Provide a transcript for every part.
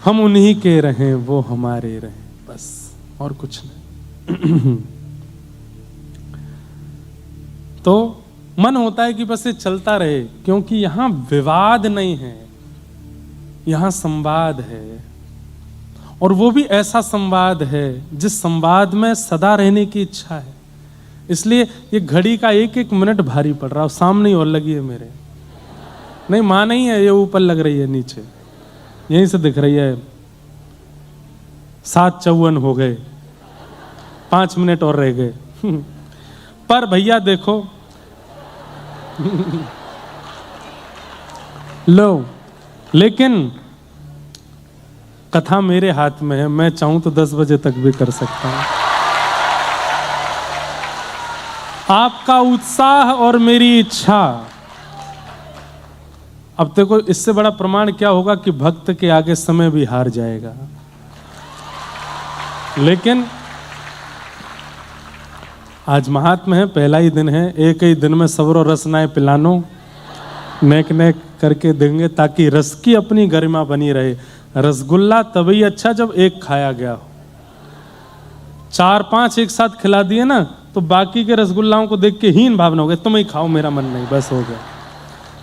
हम उन्हीं के रहें वो हमारे रहें, बस और कुछ नहीं। तो मन होता है कि बस ये चलता रहे, क्योंकि यहां विवाद नहीं है, यहां संवाद है, और वो भी ऐसा संवाद है जिस संवाद में सदा रहने की इच्छा है। इसलिए ये घड़ी का एक एक मिनट भारी पड़ रहा है। सामने और लगी है मेरे, नहीं मां नहीं है, ये ऊपर लग रही है, नीचे यहीं से दिख रही है। 7:54 हो गए, 5 मिनट और रह गए। पर भैया देखो, लो, लेकिन कथा मेरे हाथ में है, मैं चाहूं तो 10 बजे तक भी कर सकता हूं। आपका उत्साह और मेरी इच्छा। अब देखो, इससे बड़ा प्रमाण क्या होगा कि भक्त के आगे समय भी हार जाएगा। लेकिन आज महात्मा है, पहला ही दिन है, एक ही दिन में सवरो रसनाएं पिलानो, नेक नेक करके देंगे ताकि रस की अपनी गरिमा बनी रहे। रसगुल्ला तभी अच्छा जब एक खाया गया हो। 4-5 एक साथ खिला दिए ना, तो बाकी के रसगुल्लाओं को देख के हीन भावना हो गई, तुम ही खाओ, मेरा मन नहीं, बस हो गया।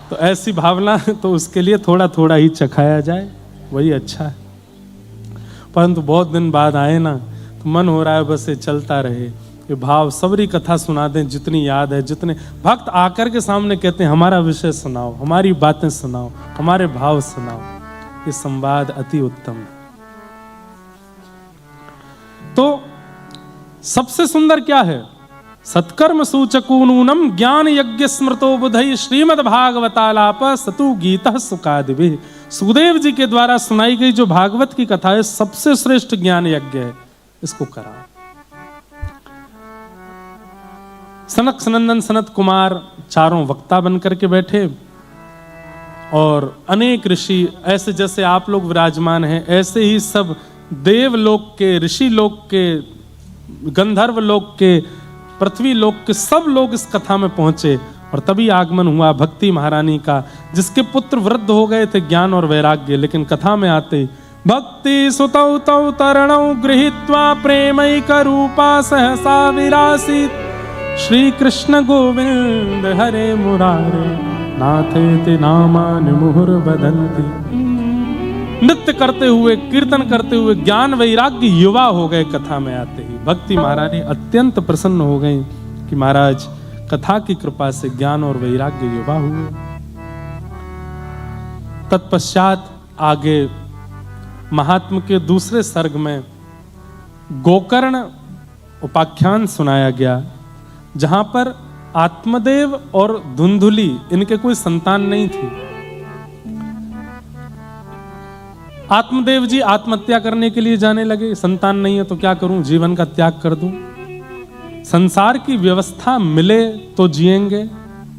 तो ऐसी भावना, तो उसके लिए थोड़ा थोड़ा ही चखाया जाए, वही अच्छा है। परंतु बहुत दिन बाद आए ना, तो मन हो रहा है बस ये चलता रहे, ये भाव। सबरी कथा सुना दें जितनी याद है, जितने भक्त आकर के सामने कहते हैं हमारा विषय सुनाओ, हमारी बातें सुनाओ, हमारे भाव सुनाओ, ये संवाद अति उत्तम है। तो सबसे सुंदर क्या है? सत्कर्म सूचकूनूनम ज्ञान यज्ञ स्मृतो बुधई श्रीमद् भागवतालाप सतु गीतः सुकादिभिः। सुखदेव जी के द्वारा सुनाई गई जो भागवत की कथा है, सबसे श्रेष्ठ ज्ञान यज्ञ है, इसको करा। सनक सनंदन सनत कुमार चारों वक्ता बनकर के बैठे, और अनेक ऋषि, ऐसे जैसे आप लोग विराजमान हैं, ऐसे ही सब देवलोक के, ऋषि लोक के, गंधर्व लोक के, पृथ्वी लोक के सब लोग इस कथा में पहुंचे। और तभी आगमन हुआ भक्ति महारानी का, जिसके पुत्र वृद्ध हो गए थे ज्ञान और वैराग्य, लेकिन कथा में आते ही भक्ति सुतौ तौ तरणौ गृहीत्वा प्रेमैक रूपा सहसा विरासीत् श्री कृष्ण गोविंद हरे मुरारे नाथेति नामानि मुहुर्वदन्ति। नृत्य करते हुए, कीर्तन करते हुए ज्ञान वैराग्य युवा हो गए। कथा में आते ही भक्ति महारानी अत्यंत प्रसन्न हो गई कि महाराज कथा की कृपा से ज्ञान और वैराग्य युवा हुए। तत्पश्चात आगे महात्मा के दूसरे सर्ग में गोकर्ण उपाख्यान सुनाया गया, जहां पर आत्मदेव और धुंधुली, इनके कोई संतान नहीं थी। आत्मदेव जी आत्महत्या करने के लिए जाने लगे, संतान नहीं है तो क्या करूं, जीवन का त्याग कर दूं। संसार की व्यवस्था मिले तो जिएंगे,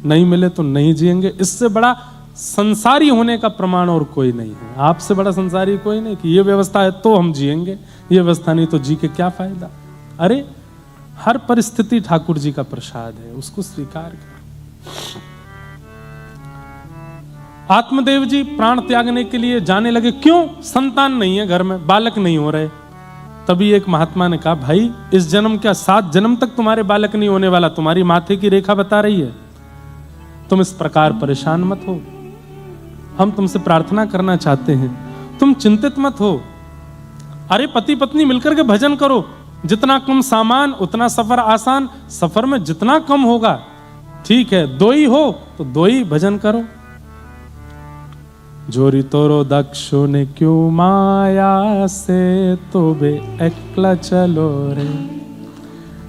नहीं मिले तो नहीं जिएंगे। इससे बड़ा संसारी होने का प्रमाण और कोई नहीं है। आपसे बड़ा संसारी कोई नहीं कि ये व्यवस्था है तो हम जिएंगे, ये व्यवस्था नहीं तो जी के क्या फायदा। अरे हर परिस्थिति ठाकुर जी का प्रसाद है, उसको स्वीकार कर। आत्मदेव जी प्राण त्यागने के लिए जाने लगे। क्यों? संतान नहीं है घर में, बालक नहीं हो रहे। तभी एक महात्मा ने कहा, भाई इस जन्म क्या, 7 जन्म तक तुम्हारे बालक नहीं होने वाला, तुम्हारी माथे की रेखा बता रही है। तुम इस प्रकार परेशान मत हो, हम तुमसे प्रार्थना करना चाहते हैं, तुम चिंतित मत हो। अरे पति पत्नी मिलकर के भजन करो, जितना कम सामान उतना सफर आसान। सफर में जितना कम होगा ठीक है, 2 ही हो तो 2 ही भजन करो। जोरी तोरो दक्षो ने क्यों माया से, तो बे एकला चलो रे,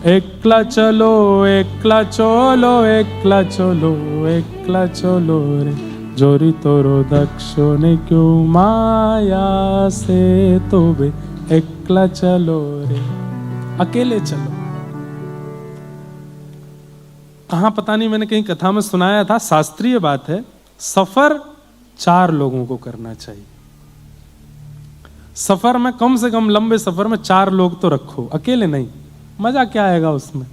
एकला चलो, एकला चलो, एकला चलो, एकला चलो रे। जोरी तोरो दक्षो ने क्यों माया से, तो बे एकला चलो रे, अकेले चलो। कहां पता नहीं, मैंने कहीं कथा में सुनाया था, शास्त्रीय बात है, सफर 4 लोगों को करना चाहिए। सफर में कम से कम, लंबे सफर में 4 लोग तो रखो, अकेले नहीं, मजा क्या आएगा उसमें।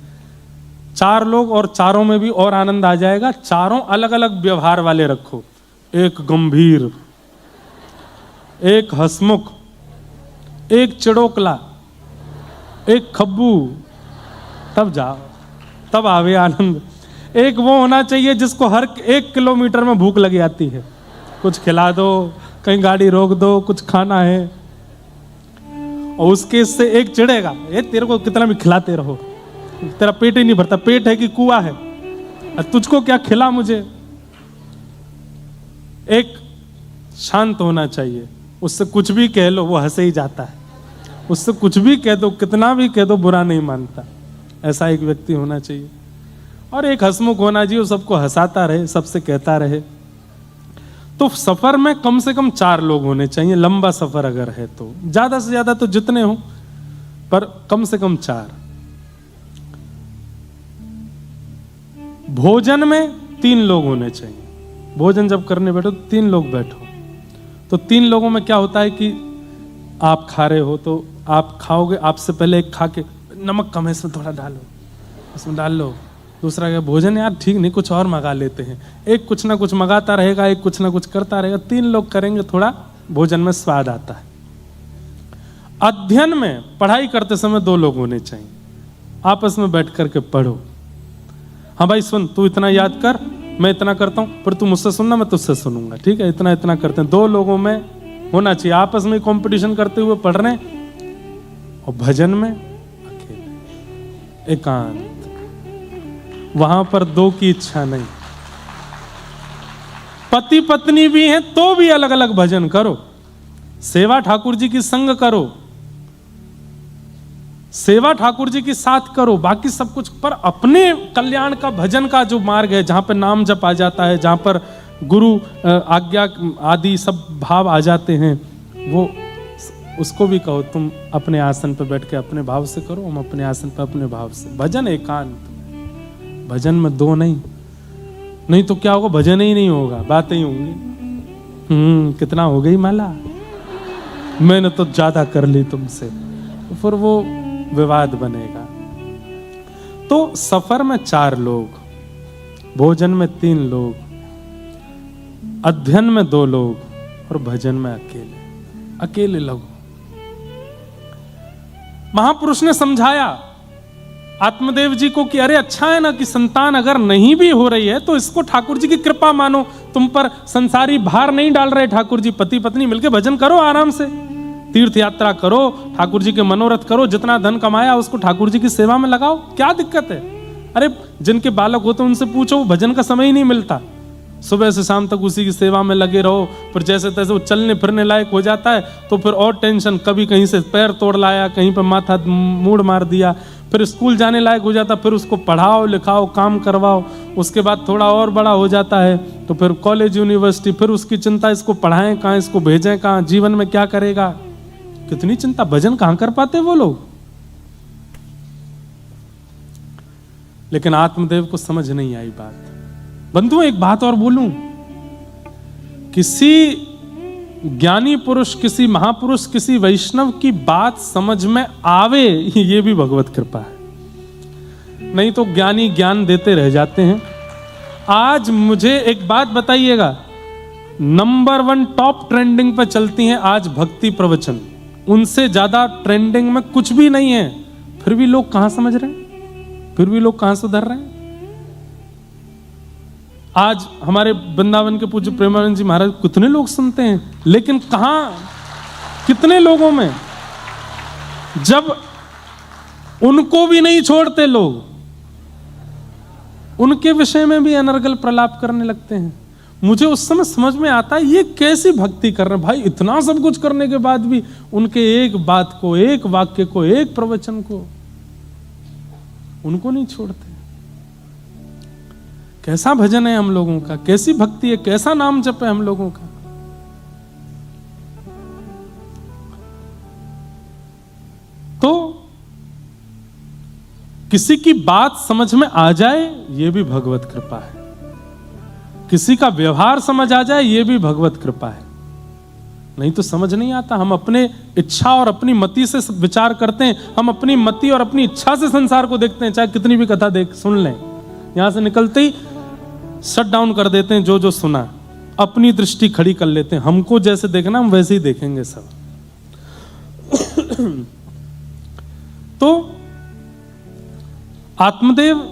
4 लोग, और चारों में भी और आनंद आ जाएगा। चारों अलग अलग व्यवहार वाले रखो, एक गंभीर, एक हंसमुख, एक चिड़ोकला, एक खब्बू, तब जाओ, तब आवे आनंद। एक वो होना चाहिए जिसको हर 1 किलोमीटर में भूख लगी आती है, कुछ खिला दो, कहीं गाड़ी रोक दो, कुछ खाना है, और उसके से एक चिढ़ेगा, ये तेरे को कितना भी खिलाते रहो, तेरा पेट ही नहीं भरता, पेट है कि कुआं है, तुझको क्या खिला मुझे। एक शांत होना चाहिए, उससे कुछ भी कह लो वो हंसे ही जाता है, उससे कुछ भी कह दो, कितना भी कह दो बुरा नहीं मानता, ऐसा एक व्यक्ति होना चाहिए। और एक हंसमुख होना चाहिए, वो सबको हंसाता रहे, सबसे कहता रहे। तो सफर में कम से कम 4 लोग होने चाहिए, लंबा सफर अगर है तो, ज्यादा से ज्यादा तो जितने हो, पर कम से कम 4। भोजन में 3 लोग होने चाहिए, भोजन जब करने बैठो तो 3 लोग बैठो। तो 3 लोगों में क्या होता है कि आप खा रहे हो तो आप खाओगे, आपसे पहले एक खा के नमक कम है इसमें थोड़ा डालो, इसमें डाल लो, दूसरा क्या भोजन यार ठीक नहीं कुछ और मंगा लेते हैं, एक कुछ ना कुछ मंगाता रहेगा, एक कुछ ना कुछ करता रहेगा, 3 लोग करेंगे, थोड़ा भोजन में स्वाद आता है। अध्ययन में पढ़ाई करते समय 2 लोग होने चाहिए, आपस में बैठ करके पढ़ो। हाँ भाई सुन, तू इतना याद कर, मैं इतना करता हूं, फिर तू मुझसे सुनना, मैं तुझसे सुनूंगा, ठीक है, इतना इतना करते हैं। 2 लोगों में होना चाहिए, आपस में कंपटीशन करते हुए पढ़ रहे हैं। और भजन में अकेले, एकांत, वहां पर 2 की इच्छा नहीं। पति पत्नी भी हैं तो भी अलग अलग भजन करो, सेवा ठाकुर जी की संग करो, सेवा ठाकुर जी के साथ करो, बाकी सब कुछ, पर अपने कल्याण का भजन का जो मार्ग है, जहां पर नाम जप आ जाता है, जहां पर गुरु आज्ञा आदि सब भाव आ जाते हैं, वो उसको भी कहो तुम अपने आसन पर बैठ के अपने भाव से करो, हम अपने आसन पर अपने भाव से। भजन एकांत, भजन में 2 नहीं तो क्या होगा, भजन ही नहीं होगा, बातें ही होंगी। कितना हो गई माला, मैंने तो ज्यादा कर ली तुमसे, तो फिर वो विवाद बनेगा। तो सफर में 4 लोग, भोजन में 3 लोग, अध्ययन में 2 लोग, और भजन में अकेले लोग। महापुरुष ने समझाया आत्मदेव जी को कि अरे अच्छा है ना कि संतान अगर नहीं भी हो रही है तो इसको ठाकुर जी की कृपा मानो, तुम पर संसारी भार नहीं डाल रहे ठाकुर जी, पति पत्नी मिलकर भजन करो, आराम से तीर्थ यात्रा करो, ठाकुर जी के मनोरथ करो, जितना धन कमाया उसको ठाकुर जी की सेवा में लगाओ, क्या दिक्कत है। अरे जिनके बालक होते उनसे पूछो, भजन का समय ही नहीं मिलता, सुबह से शाम तक उसी की सेवा में लगे रहो, फिर जैसे तैसे वो चलने फिरने लायक हो जाता है तो फिर और टेंशन, कभी कहीं से पैर तोड़ लाया, कहीं पर माथा मूड़ मार दिया, फिर स्कूल जाने लायक हो जाता, फिर उसको पढ़ाओ लिखाओ काम करवाओ, उसके बाद थोड़ा और बड़ा हो जाता है तो फिर कॉलेज यूनिवर्सिटी, फिर उसकी चिंता, इसको पढ़ाएं कहाँ, इसको भेजें कहाँ, जीवन में क्या करेगा, कितनी चिंता। भजन कहाँ कर पाते वो लोग। लेकिन आत्मदेव को समझ नहीं आई बात। बंधु एक बात और बोलूं, किसी ज्ञानी पुरुष, किसी महापुरुष, किसी वैष्णव की बात समझ में आवे, ये भी भगवत कृपा है, नहीं तो ज्ञानी ज्ञान देते रह जाते हैं। आज मुझे एक बात बताइएगा, नंबर 1 टॉप ट्रेंडिंग पर चलती हैं आज भक्ति प्रवचन, उनसे ज्यादा ट्रेंडिंग में कुछ भी नहीं है, फिर भी लोग कहां समझ रहे हैं, फिर भी लोग कहां सुधर रहे हैं। आज हमारे वृंदावन के पूज्य प्रेमानंद जी महाराज कितने लोग सुनते हैं, लेकिन कहां, कितने लोगों में, जब उनको भी नहीं छोड़ते लोग, उनके विषय में भी अनर्गल प्रलाप करने लगते हैं। मुझे उस समय समझ में आता है ये कैसी भक्ति कर रहे हैं भाई, इतना सब कुछ करने के बाद भी उनके एक बात को, एक वाक्य को, एक प्रवचन को उनको नहीं छोड़ते। कैसा भजन है हम लोगों का, कैसी भक्ति है, कैसा नाम जप है हम लोगों का। तो किसी की बात समझ में आ जाए ये भी भगवत कृपा है, किसी का व्यवहार समझ आ जाए ये भी भगवत कृपा है, नहीं तो समझ नहीं आता। हम अपने इच्छा और अपनी मति से विचार करते हैं, हम अपनी मति और अपनी इच्छा से संसार को देखते हैं, चाहे कितनी भी कथा देख सुन लें, यहां से निकलते ही शट डाउन कर देते हैं, जो जो सुना अपनी दृष्टि खड़ी कर लेते हैं, हमको जैसे देखना हम वैसे ही देखेंगे सब। तो आत्मदेव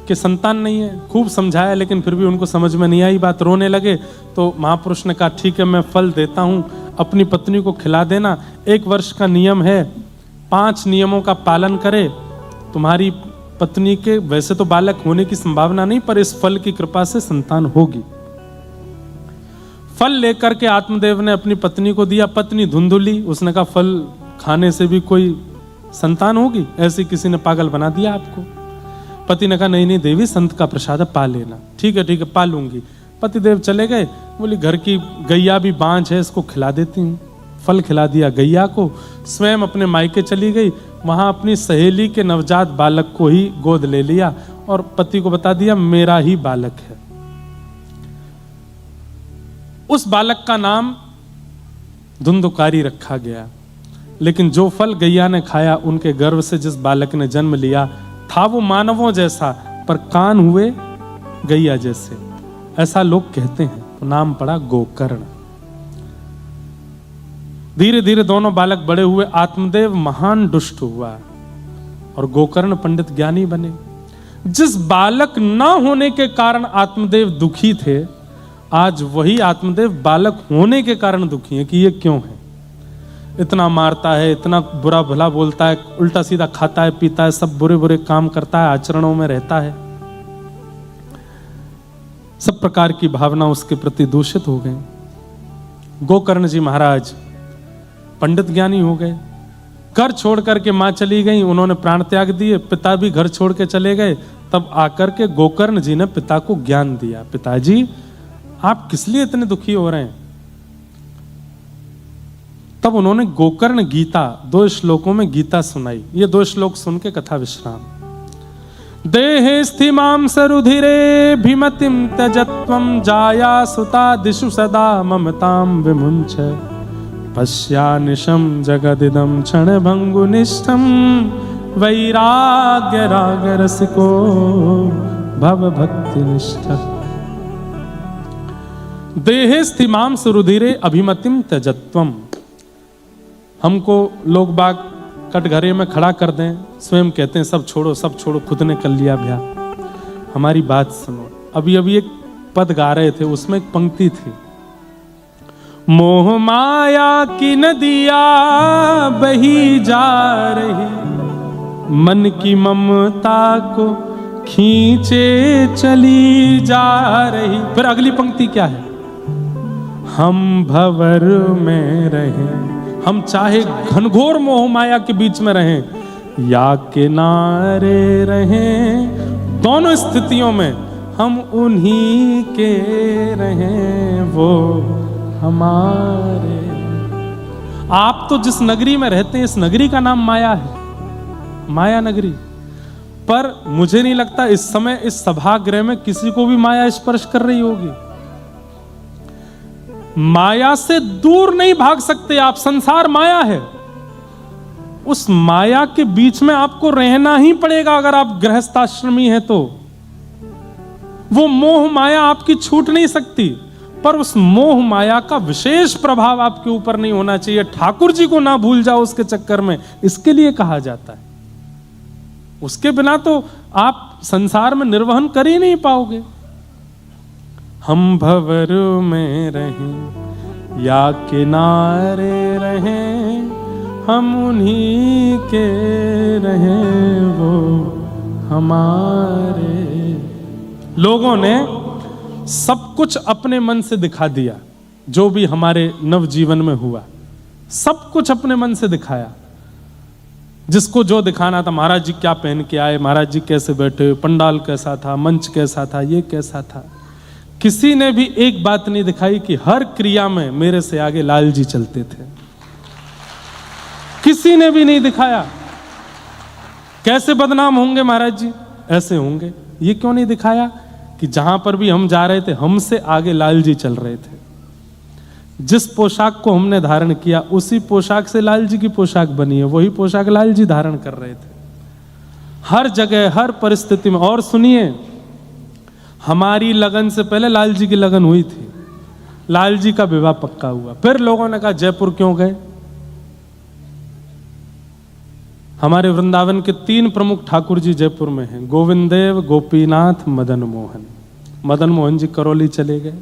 के संतान नहीं है, खूब समझाया लेकिन फिर भी उनको समझ में नहीं आई बात, रोने लगे। तो महापुरुष ने कहा ठीक है मैं फल देता हूं, अपनी पत्नी को खिला देना, 1 वर्ष का नियम है, 5 नियमों का पालन करे, तुम्हारी पत्नी के वैसे तो बालक होने की संभावना नहीं पर इस फल की कृपा से संतान होगी। फल लेकर के आत्मदेव ने अपनी पत्नी को दिया, पत्नी धुंधुली, उसने कहा फल खाने से भी कोई संतान होगी, ऐसे किसी ने पागल बना दिया आपको। पति ने कहा नहीं नहीं देवी संत का प्रसाद पा लेना। ठीक है पा लूंगी। पतिदेव चले गए, बोली घर की गैया भी बांझ है, इसको खिला देती हूँ। फल खिला दिया गैया को, स्वयं अपने मायके चली गई, वहां अपनी सहेली के नवजात बालक को ही गोद ले लिया और पति को बता दिया मेरा ही बालक है। उस बालक का नाम धुंधुकारी रखा गया। लेकिन जो फल गैया ने खाया, उनके गर्भ से जिस बालक ने जन्म लिया था वो मानवों जैसा, पर कान हुए गैया जैसे, ऐसा लोग कहते हैं, तो नाम पड़ा गोकर्ण। धीरे धीरे दोनों बालक बड़े हुए, आत्मदेव महान दुष्ट हुआ और गोकर्ण पंडित ज्ञानी बने। जिस बालक ना होने के कारण आत्मदेव दुखी थे, आज वही आत्मदेव बालक होने के कारण दुखी है कि ये क्यों है, इतना मारता है, इतना बुरा भला बोलता है, उल्टा सीधा खाता है पीता है, सब बुरे बुरे काम करता है, आचरणों में रहता है, सब प्रकार की भावना उसके प्रति दूषित हो गई। गोकर्ण जी महाराज पंडित ज्ञानी हो गए, घर छोड़ करके मां चली गई, उन्होंने प्राण त्याग दिए, पिता भी घर छोड़ के चले गए। तब आकर के गोकर्ण जी ने पिता को ज्ञान दिया, पिताजी आप किस लिए इतने दुखी हो रहे हैं। तब उन्होंने गोकर्ण गीता 2 श्लोकों में गीता सुनाई। ये 2 श्लोक सुन के कथा विश्राम। देहे स्थिमां सरुधिरे भीमतिम त्यजत्वं जाया सुता दिशु सदा ममतां विमुञ्च पश्यानिशं जगदिदं क्षणभङ्गुनिष्ठं वैराग्य रागरसिको भव भक्तिनिष्ठः। देहे स्थिमां सरुधिरे अभिमतिम त्यजत्वम। हमको लोग बाग कटघरे में खड़ा कर दें, स्वयं कहते हैं सब छोड़ो खुद ने कर लिया ब्याह। हमारी बात सुनो, अभी अभी एक पद गा रहे थे, उसमें एक पंक्ति थी, मोह माया की नदिया बही जा रही, मन की ममता को खींचे चली जा रही। फिर अगली पंक्ति क्या है, हम भंवर में रहें, हम चाहे घनघोर मोह माया के बीच में रहें या किनारे रहें, दोनों स्थितियों में हम उन्हीं के रहें, वो हमारे। आप तो जिस नगरी में रहते हैं इस नगरी का नाम माया है, माया नगरी। पर मुझे नहीं लगता इस समय इस सभागृह में किसी को भी माया स्पर्श कर रही होगी। माया से दूर नहीं भाग सकते आप, संसार माया है, उस माया के बीच में आपको रहना ही पड़ेगा। अगर आप गृहस्थाश्रमी हैं तो वो मोह माया आपकी छूट नहीं सकती, पर उस मोह माया का विशेष प्रभाव आपके ऊपर नहीं होना चाहिए। ठाकुर जी को ना भूल जाओ उसके चक्कर में, इसके लिए कहा जाता है। उसके बिना तो आप संसार में निर्वहन कर ही नहीं पाओगे। हम भंवर में रहें या किनारे रहें, हम उन्हीं के रहें, वो हमारे। लोगों ने सब कुछ अपने मन से दिखा दिया, जो भी हमारे नव जीवन में हुआ सब कुछ अपने मन से दिखाया। जिसको जो दिखाना था, महाराज जी क्या पहन के आए, महाराज जी कैसे बैठे, पंडाल कैसा था, मंच कैसा था, ये कैसा था। किसी ने भी एक बात नहीं दिखाई कि हर क्रिया में मेरे से आगे लाल जी चलते थे। किसी ने भी नहीं दिखाया। कैसे बदनाम होंगे महाराज जी, ऐसे होंगे। ये क्यों नहीं दिखाया कि जहां पर भी हम जा रहे थे हमसे आगे लाल जी चल रहे थे। जिस पोशाक को हमने धारण किया उसी पोशाक से लाल जी की पोशाक बनी है, वही पोशाक लाल जी धारण कर रहे थे हर जगह हर परिस्थिति में। और सुनिए, हमारी लगन से पहले लाल जी की लगन हुई थी, लाल जी का विवाह पक्का हुआ। फिर लोगों ने कहा जयपुर क्यों गए, हमारे वृंदावन के 3 प्रमुख ठाकुर जी जयपुर में हैं, गोविंद देव, गोपीनाथ, मदन मोहन। मदन मोहन जी करौली चले गए।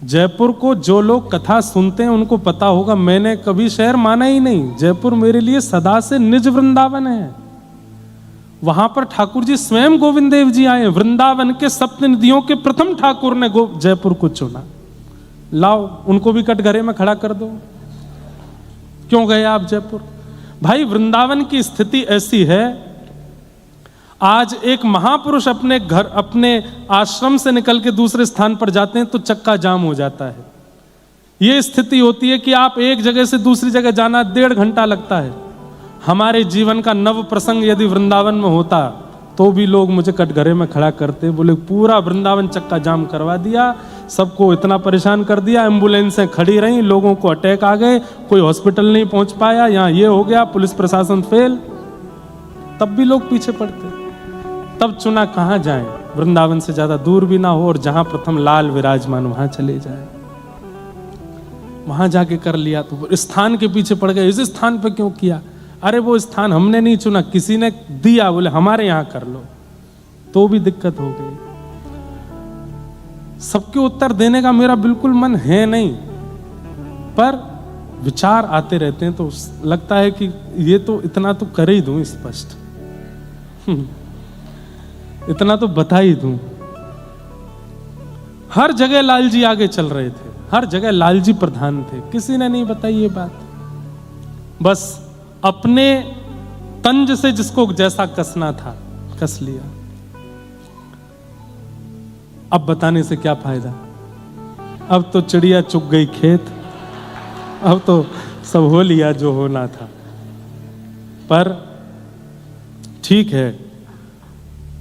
जयपुर को जो लोग कथा सुनते हैं उनको पता होगा, मैंने कभी शहर माना ही नहीं। जयपुर मेरे लिए सदा से निज वृंदावन है। वहां पर ठाकुर जी स्वयं गोविंद देव जी आए। वृंदावन के सप्तनिधियों के प्रथम ठाकुर ने जयपुर को चुना। लाओ उनको भी कटघरे में खड़ा कर दो। क्यों गए आप जयपुर? भाई वृंदावन की स्थिति ऐसी है, आज एक महापुरुष अपने घर, अपने आश्रम से निकल के दूसरे स्थान पर जाते हैं तो चक्का जाम हो जाता है। यह स्थिति होती है कि आप एक जगह से दूसरी जगह जाना 1.5 घंटा लगता है। हमारे जीवन का नव प्रसंग यदि वृंदावन में होता तो भी लोग मुझे कटघरे में खड़ा करते, बोले पूरा वृंदावन चक्का जाम करवा दिया, सबको इतना परेशान कर दिया, एम्बुलेंसें खड़ी रहीं, लोगों को अटैक आ गए, कोई हॉस्पिटल नहीं पहुंच पाया, यहाँ ये हो गया, पुलिस प्रशासन फेल। तब भी लोग पीछे पड़ते। तब चुना कहाँ जाएं, वृंदावन से ज्यादा दूर भी ना हो और जहां प्रथम लाल विराजमान वहां चले जाए। वहां जाके कर लिया तो स्थान के पीछे पड़ गए। इस स्थान पे क्यों किया? अरे वो स्थान हमने नहीं चुना, किसी ने दिया, बोले हमारे यहां कर लो, तो भी दिक्कत हो गई। सबके उत्तर देने का मेरा बिल्कुल मन है नहीं, पर विचार आते रहते हैं तो लगता है कि ये तो इतना तो कर ही दूं स्पष्ट, इतना तो बता ही दूं। हर जगह लाल जी आगे चल रहे थे, हर जगह लाल जी प्रधान थे, किसी ने नहीं बताई ये बात। बस अपने तंज से जिसको जैसा कसना था कस लिया। अब बताने से क्या फायदा? अब तो चिड़िया चुग गई खेत, अब तो सब हो लिया जो होना था। पर ठीक है,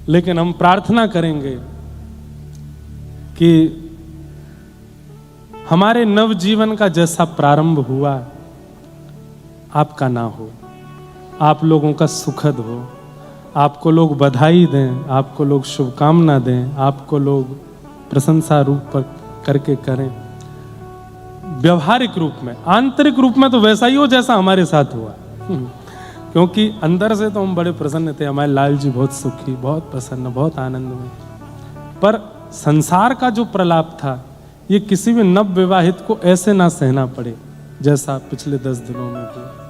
लेकिन हम प्रार्थना करेंगे कि हमारे नवजीवन का जैसा प्रारंभ हुआ आपका ना हो, आप लोगों का सुखद हो, आपको लोग बधाई दें, आपको लोग शुभकामना दें, आपको लोग प्रशंसा रूप पर करके करें। व्यवहारिक रूप में, आंतरिक रूप में तो वैसा ही हो जैसा हमारे साथ हुआ, क्योंकि अंदर से तो हम बड़े प्रसन्न थे, हमारे लाल जी बहुत सुखी, बहुत प्रसन्न, बहुत आनंद में। पर संसार का जो प्रलाप था, ये किसी भी नव विवाहित को ऐसे ना सहना पड़े जैसा पिछले 10 दिनों में हुआ।